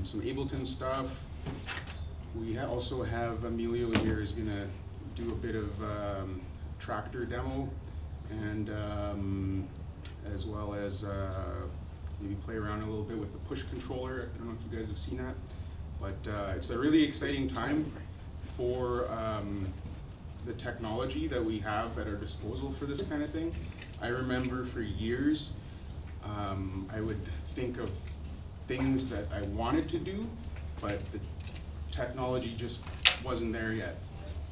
some Ableton stuff. We also have Emilio here is going to do a bit of tractor demo, and as well as maybe play around a little bit with the push controller. I don't know if you guys have seen that, but it's a really exciting time for the technology that we have at our disposal for this kind of thing. I remember for years, I would think of things that I wanted to do, but the technology just wasn't there yet.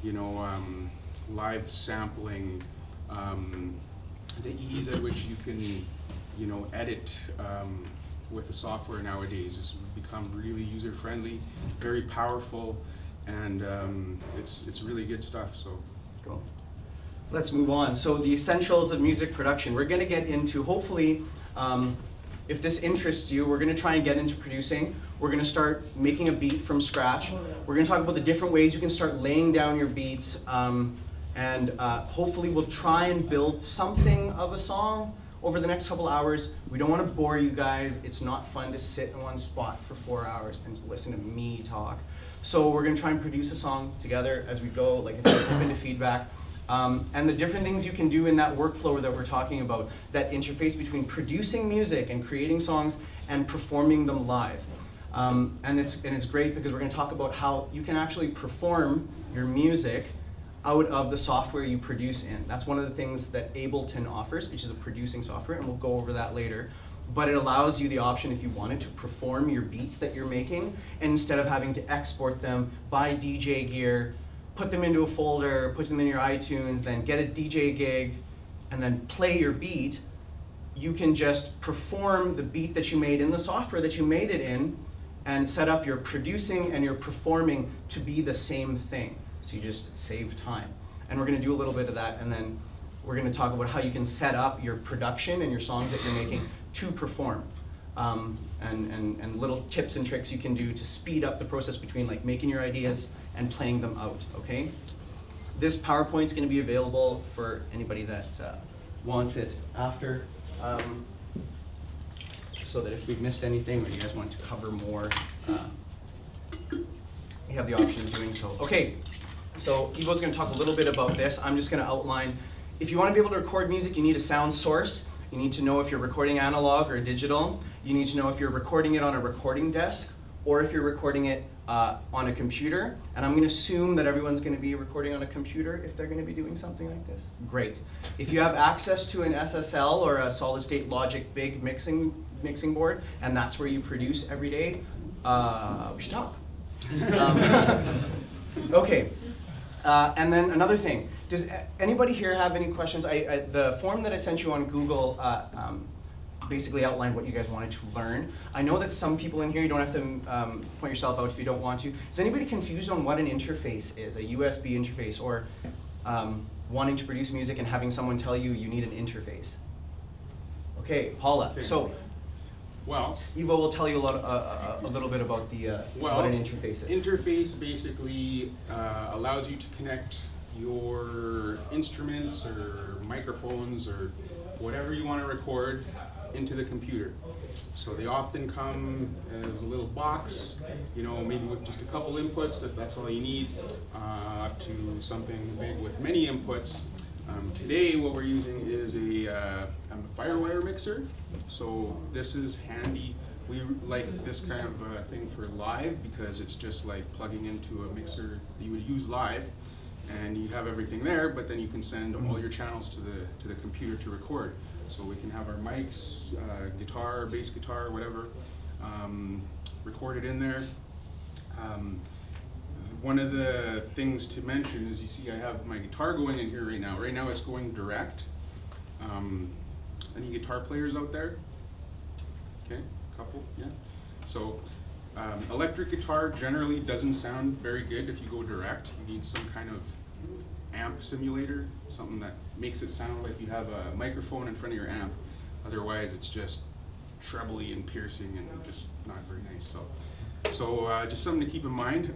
You know, live sampling, the ease at which you can, you know, edit with the software nowadays has become really user-friendly, very powerful, and it's really good stuff. So, cool. Let's move on. So the essentials of music production. We're going to get into, hopefully, if this interests you, we're going to try and get into producing. We're going to start making a beat from scratch. We're going to talk about the different ways you can start laying down your beats, and hopefully we'll try and build something of a song over the next couple hours. We don't want to bore you guys. It's not fun to sit in one spot for 4 hours and listen to me talk. So we're going to try and produce a song together as we go. Like I said, open to feedback. And the different things you can do in that workflow that we're talking about, that interface between producing music and creating songs and performing them live. And it's great because we're going to talk about how you can actually perform your music out of the software you produce in. That's one of the things that Ableton offers, which is a producing software, and we'll go over that later. But it allows you the option, if you wanted, to perform your beats that you're making, and instead of having to export them, buy DJ gear, put them into a folder, put them in your iTunes, then get a DJ gig, and then play your beat, you can just perform the beat that you made in the software that you made it in, and set up your producing and your performing to be the same thing. So you just save time. And we're going to do a little bit of that, and then we're going to talk about how you can set up your production and your songs that you're making to perform. And little tips and tricks you can do to speed up the process between like making your ideas and playing them out, okay? This PowerPoint's going to be available for anybody that wants it after, so that if we've missed anything or you guys want to cover more, you have the option of doing so. Okay, so Ivo's going to talk a little bit about this. I'm just going to outline. If you want to be able to record music, you need a sound source. You need to know if you're recording analog or digital. You need to know if you're recording it on a recording desk or if you're recording it on a computer. And I'm going to assume that everyone's going to be recording on a computer if they're going to be doing something like this. Great. If you have access to an SSL or a solid state logic big mixing board, and that's where you produce every day, we should talk. Okay. And then another thing, does anybody here have any questions? The form that I sent you on Google basically outlined what you guys wanted to learn. I know that some people in here, you don't have to point yourself out if you don't want to. Is anybody confused on what an interface is, a USB interface, or wanting to produce music and having someone tell you you need an interface? Okay, Paula. Okay. So, well, Ivo will tell you a little bit about what an interface is. Interface basically allows you to connect your instruments or microphones or whatever you want to record into the computer. So they often come as a little box, you know, maybe with just a couple inputs if that's all you need, up to something big with many inputs. Today what we're using is a Firewire mixer. So this is handy. We like this kind of thing for live because it's just like plugging into a mixer that you would use live, and you have everything there, but then you can send all your channels to the computer to record. So we can have our mics, guitar, bass guitar, whatever, recorded in there. One of the things to mention is, you see I have my guitar going in here right now. Right now it's going direct. Any guitar players out there? Okay, a couple, yeah. So electric guitar generally doesn't sound very good if you go direct. You need some kind of amp simulator, something that makes it sound like you have a microphone in front of your amp. Otherwise it's just trebly and piercing and just not very nice. So just something to keep in mind.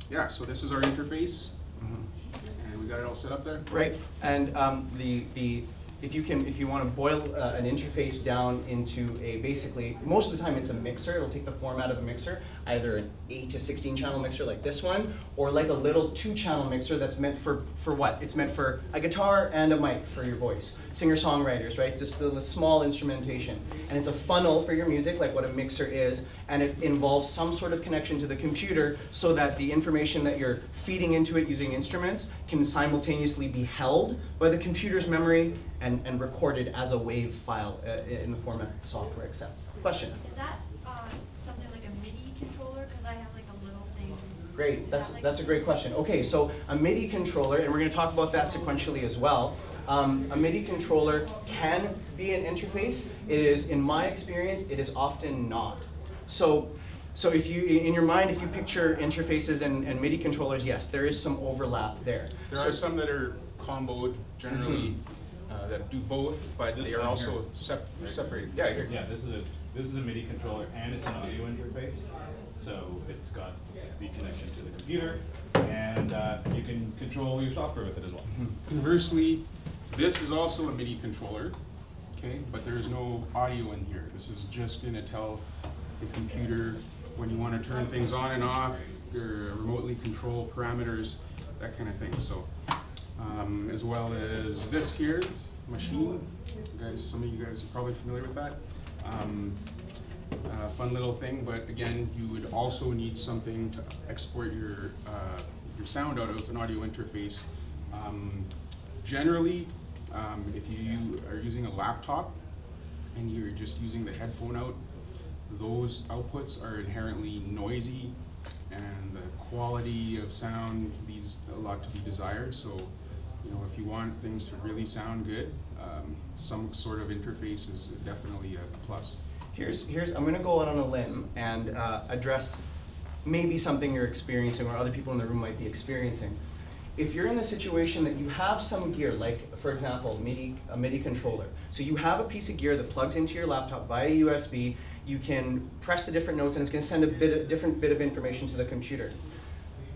Yeah, so this is our interface, and we got it all set up there. Right, and the if you want to boil an interface down into basically, most of the time it's a mixer. It'll take the format of a mixer, either an 8 to 16 channel mixer like this one, or like a little 2-channel mixer that's meant for what? It's meant for a guitar and a mic for your voice. Singer-songwriters, right? Just the small instrumentation. And it's a funnel for your music, like what a mixer is, and it involves some sort of connection to the computer so that the information that you're feeding into it using instruments can simultaneously be held by the computer's memory and recorded as a WAV file in the format the software accepts. Question? Is that something like a MIDI controller? Because I have like a little thing. Great, that's a great question. Okay, so a MIDI controller, and we're going to talk about that sequentially as well. A MIDI controller can be an interface. It is, in my experience, it is often not. So if you, in your mind, if you picture interfaces and MIDI controllers, yes, there is some overlap there. There are some that are comboed generally that do both, but This they are one also separated. Yeah, here. Yeah, this is a MIDI controller and it's an audio interface. So it's got the connection to the computer and you can control your software with it as well. Conversely, this is also a MIDI controller, okay, but there is no audio in here. This is just going to tell the computer when you want to turn things on and off, or remotely control parameters, that kind of thing. So, as well as this here, machine. Guys, some of you guys are probably familiar with that. Fun little thing, but again, you would also need something to export your sound out of an audio interface. Generally, if you are using a laptop and you're just using the headphone out, those outputs are inherently noisy and the quality of sound leaves a lot to be desired. So, you know, if you want things to really sound good, some sort of interface is definitely a plus. I'm going to go out on a limb and address maybe something you're experiencing or other people in the room might be experiencing. If you're in the situation that you have some gear, like for example, a MIDI controller. So you have a piece of gear that plugs into your laptop via USB, you can press the different notes and it's going to send a different bit of information to the computer.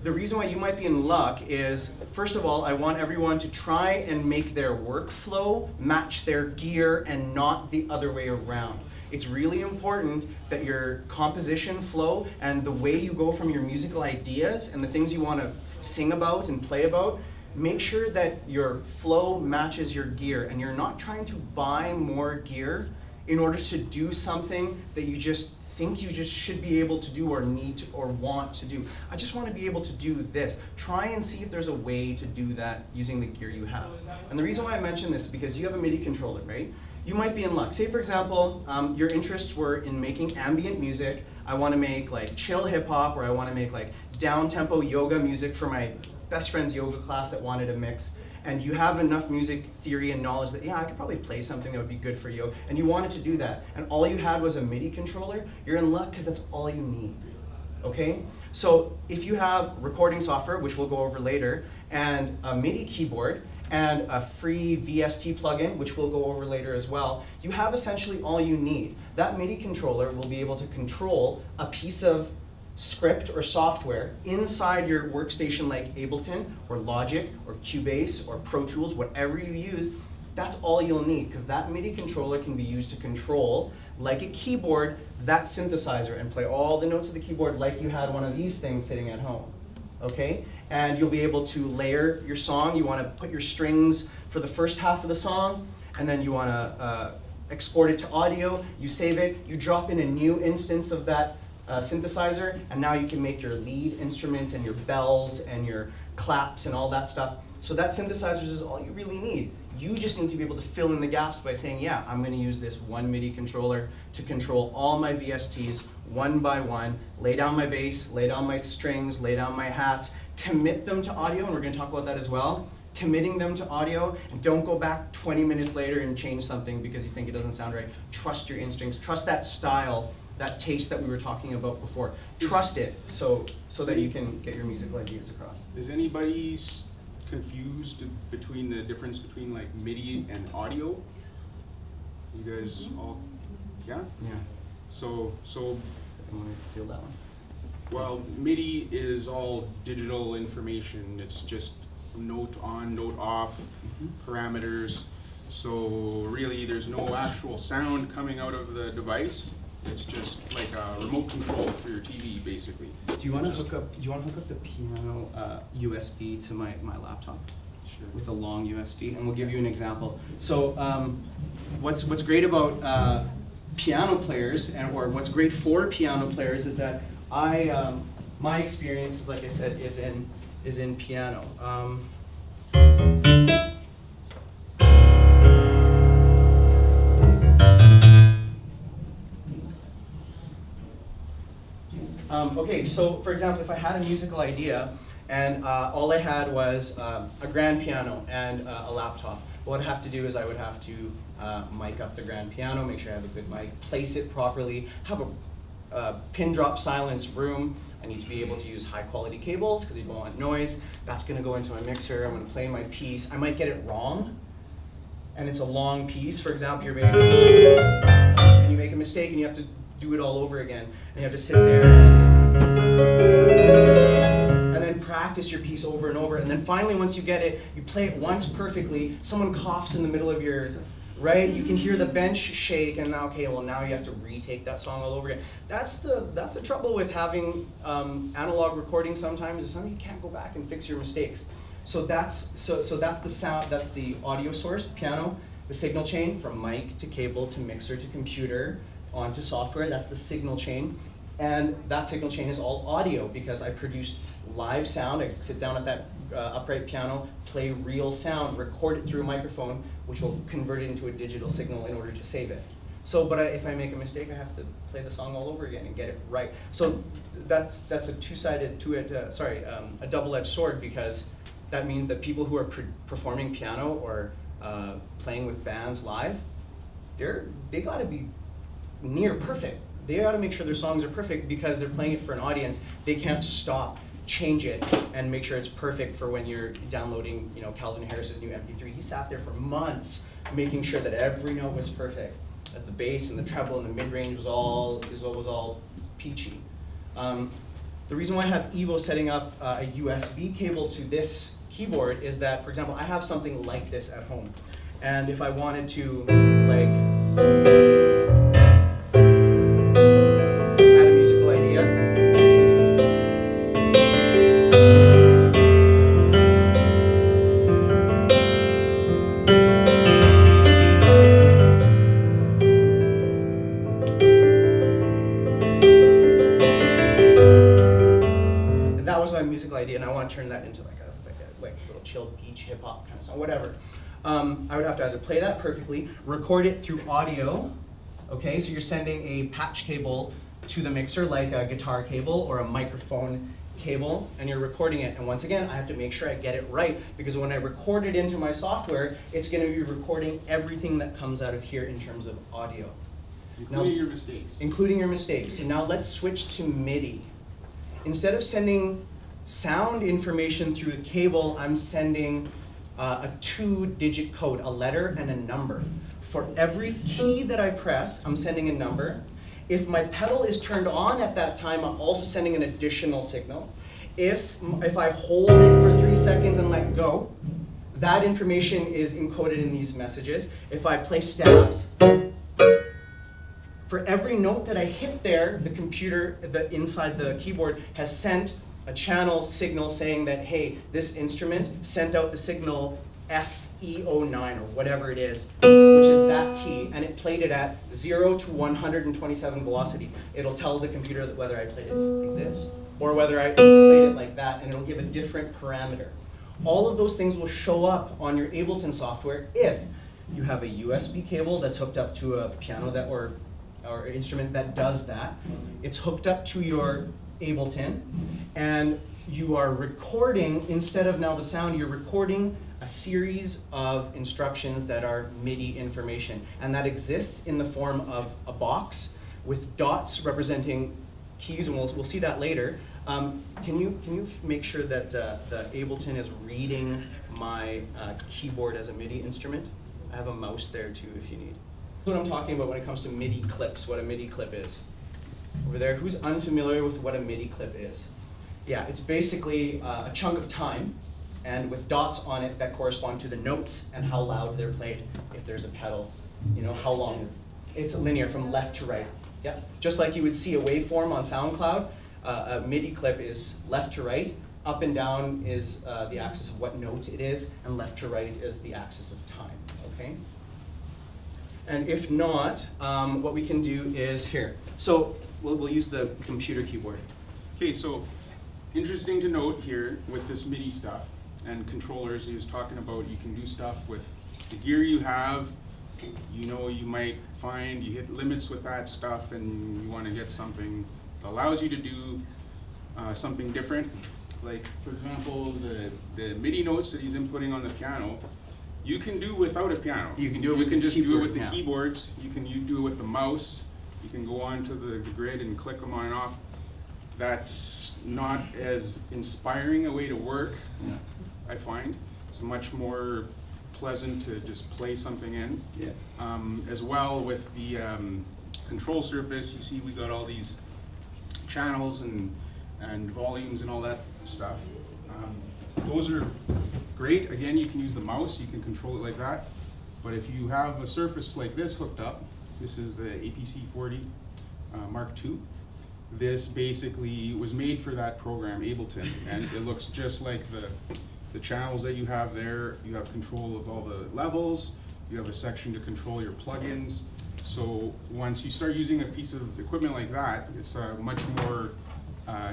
The reason why you might be in luck is, first of all, I want everyone to try and make their workflow match their gear and not the other way around. It's really important that your composition flow and the way you go from your musical ideas and the things you want to sing about and play about, make sure that your flow matches your gear and you're not trying to buy more gear in order to do something that you just think you just should be able to do or need to or want to do. I just want to be able to do this. Try and see if there's a way to do that using the gear you have. And the reason why I mention this is because you have a MIDI controller, right? You might be in luck. Say for example, your interests were in making ambient music. I want to make like chill hip hop, or I want to make like down-tempo yoga music for my best friend's yoga class that wanted a mix. And you have enough music theory and knowledge that, yeah, I could probably play something that would be good for you. And you wanted to do that. And all you had was a MIDI controller, you're in luck because that's all you need, okay? So if you have recording software, which we'll go over later, and a MIDI keyboard, and a free VST plugin, which we'll go over later as well, you have essentially all you need. That MIDI controller will be able to control a piece of script or software inside your workstation like Ableton or Logic or Cubase or Pro Tools, whatever you use. That's all you'll need, because that MIDI controller can be used to control, like a keyboard, that synthesizer and play all the notes of the keyboard like you had one of these things sitting at home. Okay? And you'll be able to layer your song. You want to put your strings for the first half of the song, and then you want to export it to audio. You save it, you drop in a new instance of that synthesizer, and now you can make your lead instruments and your bells and your claps and all that stuff. So that synthesizer is all you really need. You just need to be able to fill in the gaps by saying, yeah, I'm going to use this one MIDI controller to control all my VSTs one by one, lay down my bass, lay down my strings, lay down my hats, commit them to audio, and we're going to talk about that as well. Committing them to audio, and don't go back 20 minutes later and change something because you think it doesn't sound right. Trust your instincts, trust that style, that taste that we were talking about before. Trust it so that you can get your musical ideas across. Is anybody confused between the difference between like MIDI and audio? You guys all, yeah? Yeah. So You want to feel that one? well, MIDI is all digital information. It's just note on, note off parameters. So really, there's no actual sound coming out of the device. It's just like a remote control for your TV, basically. Do you want to hook up? Do you want to hook up the piano USB to my laptop? Sure. With a long USB, and we'll give you an example. So, what's great about piano players, or what's great for piano players, is that my experience, like I said, is in piano. Okay, so for example, if I had a musical idea and all I had was a grand piano and a laptop, what I'd have to do is I would have to mic up the grand piano, make sure I have a good mic, place it properly, have a pin drop silence room. I need to be able to use high quality cables because you don't want noise. That's going to go into my mixer. I'm going to play my piece. I might get it wrong, and it's a long piece. For example, and you make a mistake and you have to do it all over again. And you have to sit there and then practice your piece over and over. And then finally, once you get it, you play it once perfectly. Someone coughs in the middle of your, right? You can hear the bench shake, and okay, well now you have to retake that song all over again. That's the trouble with having analog recording. Sometimes is you can't go back and fix your mistakes. So that's the sound. That's the audio source, piano. The signal chain from mic to cable to mixer to computer onto software. That's the signal chain. And that signal chain is all audio because I produced live sound. I sit down at that upright piano, play real sound, record it through a microphone, which will convert it into a digital signal in order to save it. So, but if I make a mistake, I have to play the song all over again and get it right. So that's a a double-edged sword, because that means that people who are performing piano or playing with bands live, they got to be near perfect. They got to make sure their songs are perfect because they're playing it for an audience. They can't stop, change it, and make sure it's perfect for when you're downloading, Calvin Harris's new MP3. He sat there for months making sure that every note was perfect, that the bass and the treble and the mid-range was all peachy. The reason why I have Evo setting up a USB cable to this keyboard is that, for example, I have something like this at home, and if I wanted to add a musical idea, and that was my musical idea, and I want to turn that into like a little chill beach hip hop kind of song, whatever. I would have to either play that perfectly, record it through audio. Okay, so you're sending a patch cable to the mixer, like a guitar cable or a microphone cable, and you're recording it. And once again, I have to make sure I get it right, because when I record it into my software, it's going to be recording everything that comes out of here in terms of audio. Including your mistakes. Including your mistakes. And now let's switch to MIDI. Instead of sending sound information through a cable, I'm sending a 2-digit code, a letter and a number. For every key that I press, I'm sending a number. If my pedal is turned on at that time, I'm also sending an additional signal. If I hold it for 3 seconds and let go, that information is encoded in these messages. If I play stabs, for every note that I hit there, the computer, inside the keyboard, has sent a channel signal saying that, hey, this instrument sent out the signal FE09 or whatever it is, which is that key, and it played it at 0 to 127 velocity. It'll tell the computer that whether I played it like this or whether I played it like that, and it'll give a different parameter. All of those things will show up on your Ableton software if you have a USB cable that's hooked up to a piano or instrument that does that. It's hooked up to your Ableton, and you are recording, instead of now the sound, you're recording a series of instructions that are MIDI information, and that exists in the form of a box with dots representing keys, and we'll see that later. Can you make sure that the Ableton is reading my keyboard as a MIDI instrument? I have a mouse there too if you need. That's what I'm talking about when it comes to MIDI clips, what a MIDI clip is. Over there, who's unfamiliar with what a MIDI clip is? Yeah, it's basically a chunk of time and with dots on it that correspond to the notes and how loud they're played. If there's a pedal, you know, how long. It's linear from left to right. Yeah, just like you would see a waveform on SoundCloud, a MIDI clip is left to right, up and down is the axis of what note it is, and left to right is the axis of time, okay? And if not, what we can do is here. So we'll use the computer keyboard. Okay, so interesting to note here with this MIDI stuff and controllers, he was talking about you can do stuff with the gear you have. You know, you might find you hit limits with that stuff and you want to get something that allows you to do something different. Like, for example, the MIDI notes that he's inputting on the piano, you can do without a piano. You can do it with can the just do it keyboard, with the yeah. keyboards. You do it with the mouse. You can go onto the grid and click them on and off. That's not as inspiring a way to work, Yeah. I find. It's much more pleasant to just play something in. Yeah. As well with the control surface, you see we got all these channels and volumes and all that stuff. Those are great. Again, you can use the mouse, you can control it like that. But if you have a surface like this hooked up, this is the APC40 Mark II. This basically was made for that program, Ableton, and it looks just like the channels that you have there. You have control of all the levels. You have a section to control your plugins. So once you start using a piece of equipment like that, it's a much more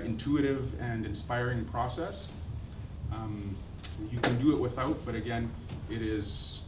intuitive and inspiring process. You can do it without, but again, it is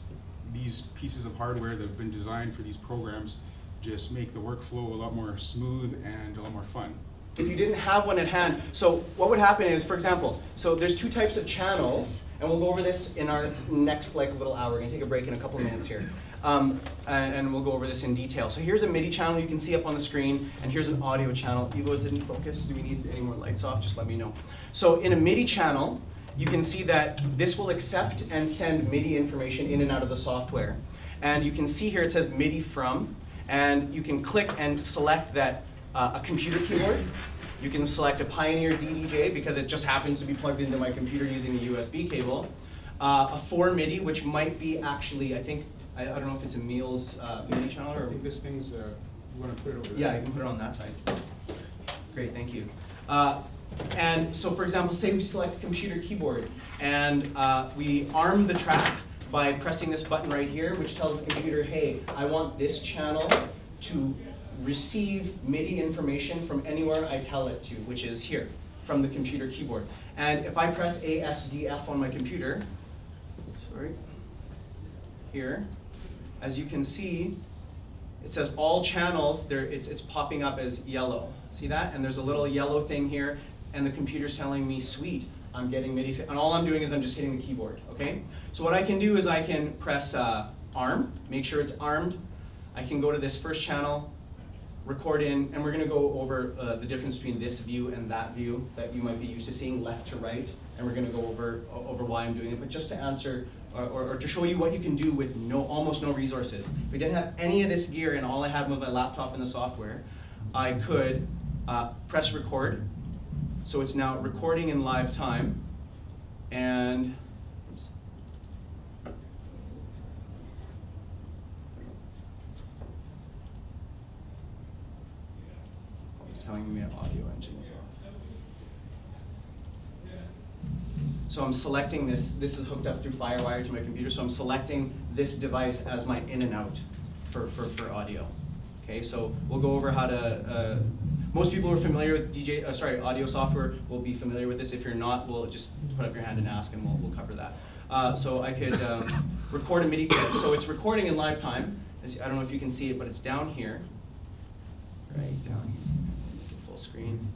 these pieces of hardware that have been designed for these programs just make the workflow a lot more smooth and a lot more fun. If you didn't have one at hand, so what would happen is, for example, so there's two types of channels, and we'll go over this in our next little hour. We're gonna take a break in a couple of minutes here. And we'll go over this in detail. So here's a MIDI channel you can see up on the screen, and here's an audio channel. Evo, is it in focus? Do we need any more lights off? Just let me know. So in a MIDI channel, you can see that this will accept and send MIDI information in and out of the software. And you can see here it says MIDI from, and you can click and select that a computer keyboard. You can select a Pioneer DDJ because it just happens to be plugged into my computer using a USB cable. A 4 MIDI, which might be actually, I think, I don't know if it's a Meals MIDI channel or. I think this thing's, you want to put it over there? Yeah, you can put it on that side. Great, thank you. And so, for example, say we select computer keyboard, and we arm the track by pressing this button right here, which tells the computer, hey, I want this channel to receive MIDI information from anywhere I tell it to, which is here, from the computer keyboard. And if I press ASDF on my computer, here, as you can see, it says all channels, it's popping up as yellow. See that? And there's a little yellow thing here, and the computer's telling me, sweet, I'm getting MIDI. And all I'm doing is I'm just hitting the keyboard, okay? So what I can do is I can press arm, make sure it's armed. I can go to this first channel, record in, and we're gonna go over the difference between this view and that view that you might be used to seeing left to right, and we're gonna go over why I'm doing it. But just to answer, or to show you what you can do with almost no resources. If I didn't have any of this gear and all I had was my laptop and the software, I could press record. So it's now recording in live time, and oops. It's telling me my audio engine is off. So I'm selecting this. This is hooked up through FireWire to my computer, so I'm selecting this device as my in and out for audio. Okay, so we'll go over how to, most people who are familiar with audio software will be familiar with this. If you're not, we'll just put up your hand and ask, and we'll cover that. So I could record a MIDI clip. So it's recording in live time. I don't know if you can see it, but it's down here. Right down here. Make it full screen.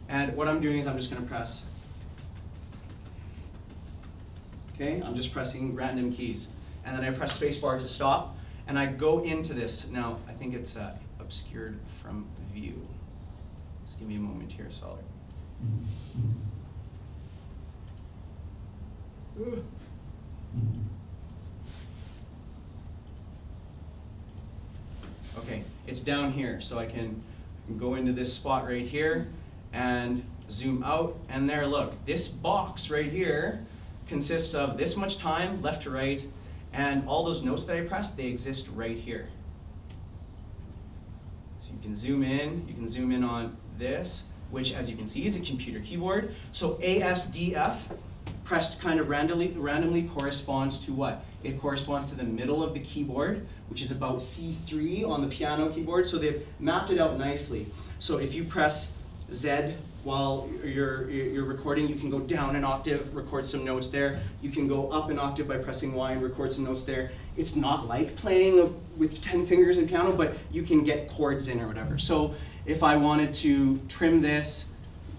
And what I'm doing is I'm just going to press. Okay, I'm just pressing random keys. And then I press spacebar to stop. And I go into this. Now, I think it's obscured from view. Just give me a moment here, Solid. Okay, it's down here, so I can go into this spot right here, and zoom out, and there, look, this box right here consists of this much time left to right, and all those notes that I pressed, they exist right here. So you can zoom in on this, which as you can see is a computer keyboard. So ASDF pressed kind of randomly corresponds to what? It corresponds to the middle of the keyboard, which is about C3 on the piano keyboard. So they've mapped it out nicely. So if you press Z while you're recording, you can go down an octave, record some notes there. You can go up an octave by pressing Y and record some notes there. It's not like playing with 10 fingers in piano, but you can get chords in or whatever. So if I wanted to trim this,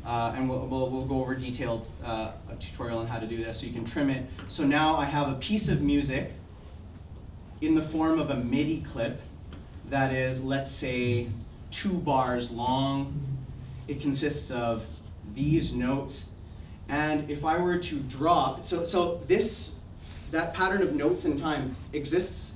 and we'll go over detailed a tutorial on how to do this, so you can trim it. So now I have a piece of music in the form of a MIDI clip that is, let's say, 2 bars long. It consists of these notes, and if I were to drop, that pattern of notes and time exists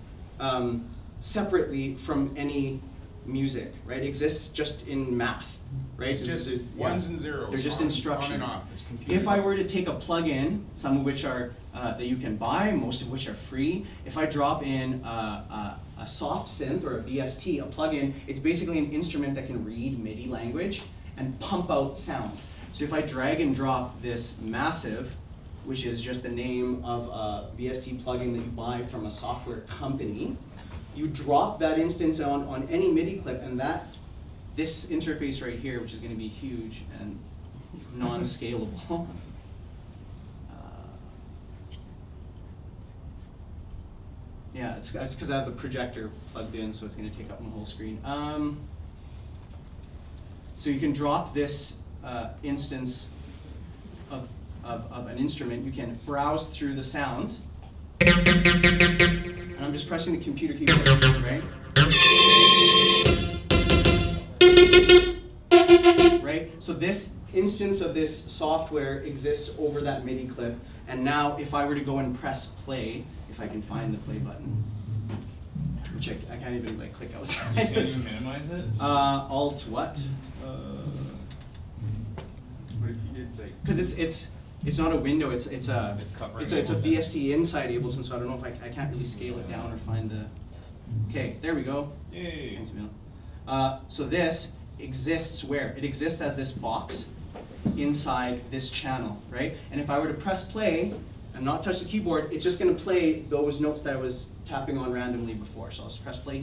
separately from any music, right? It exists just in math. Right? It's just ones and zeros. They're just on instructions. and off. It's computer. If I were to take a plug-in, some of which are that you can buy, most of which are free. If I drop in a soft synth or a VST, a plug-in, it's basically an instrument that can read MIDI language and pump out sound. So if I drag and drop this massive, which is just the name of a VST plugin that you buy from a software company, you drop that instance on any MIDI clip, and this interface right here, which is going to be huge and non-scalable. Yeah, it's because I have the projector plugged in, so it's going to take up my whole screen. So you can drop this instance of an instrument. You can browse through the sounds. And I'm just pressing the computer keyboard, right? Right? So this instance of this software exists over that MIDI clip. And now if I were to go and press play, if I can find the play button, which I can't even like click outside. You can't even minimize it? Alt what? What if you did like? Because it's not a window. It's a covering it's a Ableton. VST inside Ableton. So I don't know if I can't really scale it down or find the. Okay, there we go. Yay. Thanks, Emil. So this exists where? It exists as this box inside this channel, right? And if I were to press play and not touch the keyboard, it's just going to play those notes that I was tapping on randomly before. So I'll just press play.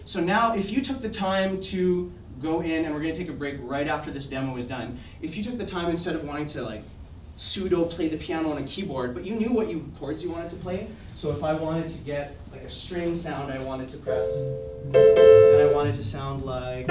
So now if you took the time to go in, and we're going to take a break right after this demo is done, if you took the time instead of wanting to like pseudo play the piano on a keyboard, but you knew what chords you wanted to play. So if I wanted to get like a string sound, I wanted to press, and I wanted to sound like,